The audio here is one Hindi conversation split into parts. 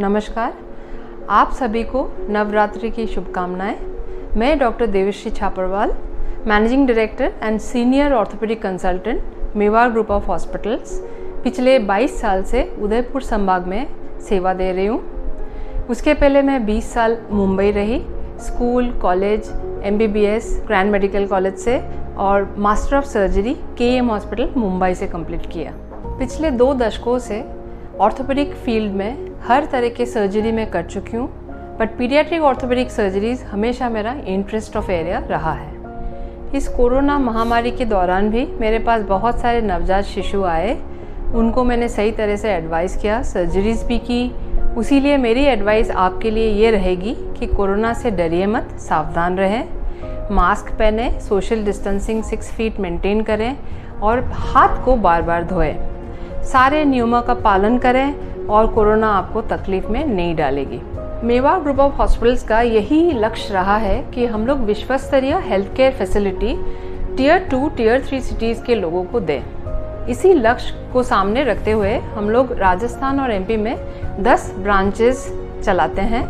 नमस्कार, आप सभी को नवरात्रि की शुभकामनाएं। मैं doctor Devshree Chhaparwal, managing director and senior orthopaedic consultant, Mewar group of hospitals, पिछले 22 साल से उदयपुर संभाग में सेवा दे रही हूँ। उसके पहले मैं 20 साल मुंबई रही, school, college, MBBS grand medical college से और master of surgery KEM hospital Mumbai से कंप्लीट किया। पिछले 2 दशकों से ऑर्थोपेडिक फील्ड में हर तरह के सर्जरी में कर चुकी हूँ, बट पीडियाट्रिक ऑर्थोपेडिक सर्जरीज हमेशा मेरा इंटरेस्ट ऑफ एरिया रहा है। इस कोरोना महामारी के दौरान भी मेरे पास बहुत सारे नवजात शिशु आए, उनको मैंने सही तरह से एडवाइस किया, सर्जरीज भी की। उसीलिए मेरी एडवाइस आपके लिए ये रहेगी कि कोरोना से डरिए मत, सावधान रहें, मास्क पहने, सोशल डिस्टेंसिंग 6 फीट मेंटेन करें और हाथ को बार बार धोएं। सारे नियमों का पालन करें और कोरोना आपको तकलीफ में नहीं डालेगी। मेवाड़ ग्रुप ऑफ हॉस्पिटल्स का यही लक्ष्य रहा है कि हम लोग विश्वस्तरीय health care facility Tier 2, Tier 3 cities के लोगों को दें। इसी लक्ष्य को सामने रखते हुए हम लोग राजस्थान और MP में 10 ब्रांचेस चलाते हैं।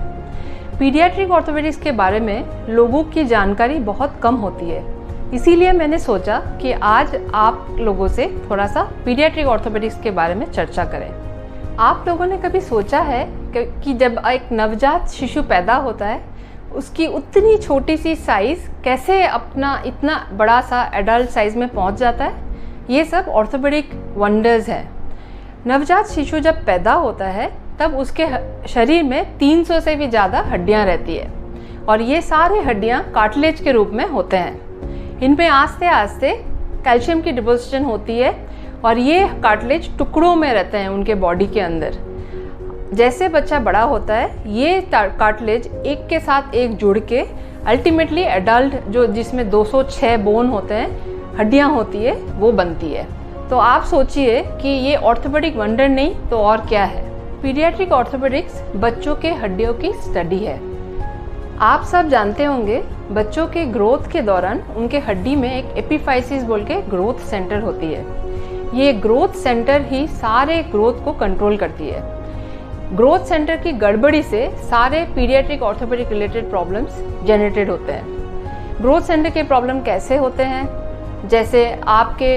पीडियाट्रिक ऑर्थोपेडिक्स के बारे में लोगों की जानकारी बहुत कम होती है, इसीलिए मैंने सोचा कि आज आप लोगों से थोड़ा सा पीडियाट्रिक ऑर्थोपेडिक्स के बारे में चर्चा करें। आप लोगों ने कभी सोचा है कि जब एक नवजात शिशु पैदा होता है, उसकी उतनी छोटी सी साइज़ कैसे अपना इतना बड़ा सा एडल्ट साइज़ में पहुंच जाता है? ये सब ऑर्थोपेडिक वंडर्स हैं। नवजात शिशु जब पैदा होता है तब उसके शरीर में 300 से भी ज़्यादा हड्डियां रहती है और ये सारे हड्डियां कार्टिलेज के रूप में होते हैं। इनमें आस्ते आस्ते कैल्शियम की डिपोजिशन होती है और ये कार्टिलेज टुकड़ों में रहते हैं उनके बॉडी के अंदर। जैसे बच्चा बड़ा होता है, ये कार्टिलेज एक के साथ एक जुड़ के अल्टीमेटली एडल्ट जो जिसमें 206 बोन होते हैं, हड्डियां होती है, वो बनती है। तो आप सोचिए कि ये ऑर्थोपेडिक वंडर नहीं तो और क्या है। पीडियाट्रिक ऑर्थोपेडिक्स बच्चों के हड्डियों की स्टडी है। आप सब जानते होंगे, बच्चों के ग्रोथ के दौरान उनके हड्डी में एक एपिफाइसिस बोल के ग्रोथ सेंटर होती है। ये ग्रोथ सेंटर ही सारे ग्रोथ को कंट्रोल करती है। ग्रोथ सेंटर की गड़बड़ी से सारे paediatric orthopaedic related problems generated होते हैं। ग्रोथ सेंटर के प्रॉब्लम कैसे होते हैं? जैसे आपके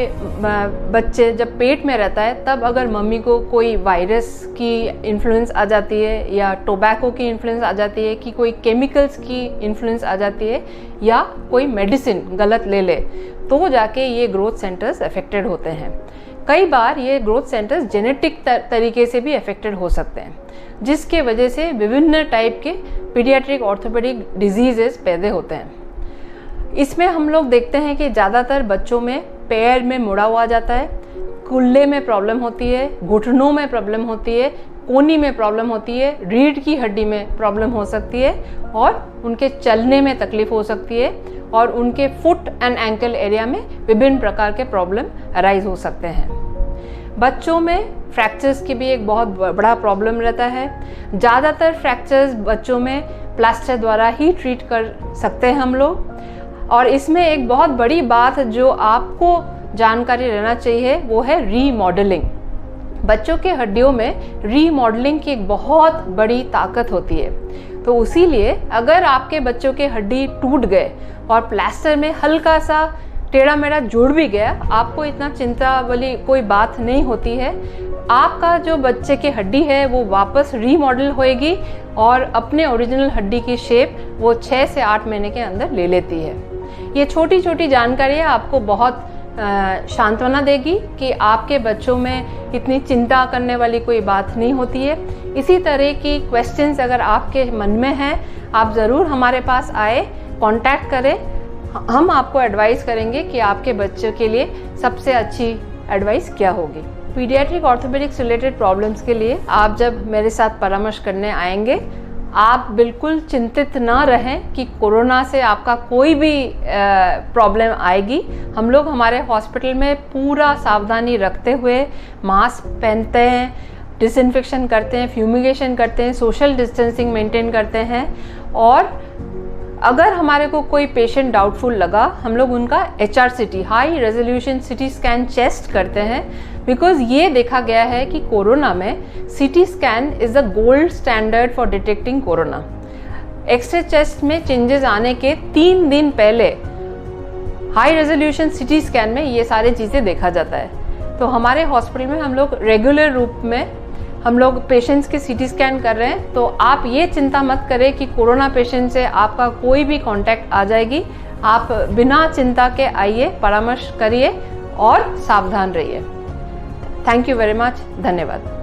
बच्चे जब पेट में रहता है तब अगर मम्मी को कोई वायरस की इन्फ्लुएंस आ जाती है या टोबैको की इन्फ्लुएंस आ जाती है कि कोई केमिकल्स की इन्फ्लुएंस आ जाती है या कोई मेडिसिन गलत ले ले, तो जाके ये ग्रोथ सेंटर्स अफेक्टेड होते हैं। कई बार ये ग्रोथ सेंटर्स जेनेटिक तरीके से भी अफेक्टेड हो सकते हैं, जिसके वजह से विभिन्न टाइप के पीडियाट्रिक ऑर्थोपेडिक डिजीजेस पैदा होते हैं। इसमें हम लोग देखते हैं कि ज़्यादातर बच्चों में पैर में मुड़ा हुआ जाता है, कुल्ले में प्रॉब्लम होती है, घुटनों में प्रॉब्लम होती है, कोहनी में प्रॉब्लम होती है, रीढ़ की हड्डी में प्रॉब्लम हो सकती है और उनके चलने में तकलीफ हो सकती है और उनके फुट एंड एंकल एरिया में विभिन्न प्रकार के प्रॉब्लम अराइज हो सकते हैं। बच्चों में फ्रैक्चर्स की भी एक बहुत बड़ा प्रॉब्लम रहता है। ज़्यादातर फ्रैक्चर्स बच्चों में प्लास्टर द्वारा ही ट्रीट कर सकते हैं हम लोग। और इसमें एक बहुत बड़ी बात जो आपको जानकारी रहना चाहिए वो है रीमॉडलिंग। बच्चों के हड्डियों में रीमॉडलिंग की एक बहुत बड़ी ताकत होती है। तो उसीलिए अगर आपके बच्चों के हड्डी टूट गए और प्लास्टर में हल्का सा टेढ़ा मेढ़ा जुड़ भी गया, आपको इतना चिंता वाली कोई बात नहीं होती है। आपका जो बच्चे की हड्डी है वो वापस रीमॉडल होएगी और अपने ओरिजिनल हड्डी की शेप वो 6 से 8 महीने के अंदर ले लेती है। ये छोटी छोटी जानकारियाँ आपको बहुत सांत्वना देगी कि आपके बच्चों में इतनी चिंता करने वाली कोई बात नहीं होती है। इसी तरह की क्वेश्चंस अगर आपके मन में हैं, आप ज़रूर हमारे पास आए, कांटेक्ट करें। हम आपको एडवाइस करेंगे कि आपके बच्चों के लिए सबसे अच्छी एडवाइस क्या होगी। पीडियाट्रिक ऑर्थोपेडिक्स रिलेटेड प्रॉब्लम्स के लिए आप जब मेरे साथ परामर्श करने आएंगे, आप बिल्कुल चिंतित ना रहें कि कोरोना से आपका कोई भी प्रॉब्लम आएगी। हम लोग हमारे हॉस्पिटल में पूरा सावधानी रखते हुए मास्क पहनते हैं, डिसइंफेक्शन करते हैं, फ्यूमिगेशन करते हैं, सोशल डिस्टेंसिंग मेंटेन करते हैं और अगर हमारे को कोई पेशेंट डाउटफुल लगा, हम लोग उनका HRCT high resolution CT scan chest करते हैं, बिकॉज ये देखा गया है कि कोरोना में CT scan is the gold standard for detecting corona. X ray chest में चेंजेस आने के 3 दिन पहले हाई रेजोल्यूशन CT स्कैन में ये सारी चीज़ें देखा जाता है। तो हमारे हॉस्पिटल में हम लोग रेगुलर रूप में हम लोग पेशेंट्स के CT स्कैन कर रहे हैं। तो आप ये चिंता मत करें कि कोरोना पेशेंट से आपका कोई भी कांटेक्ट आ जाएगी। आप बिना चिंता के आइए, परामर्श करिए और सावधान रहिए। Thank you very much. धन्यवाद।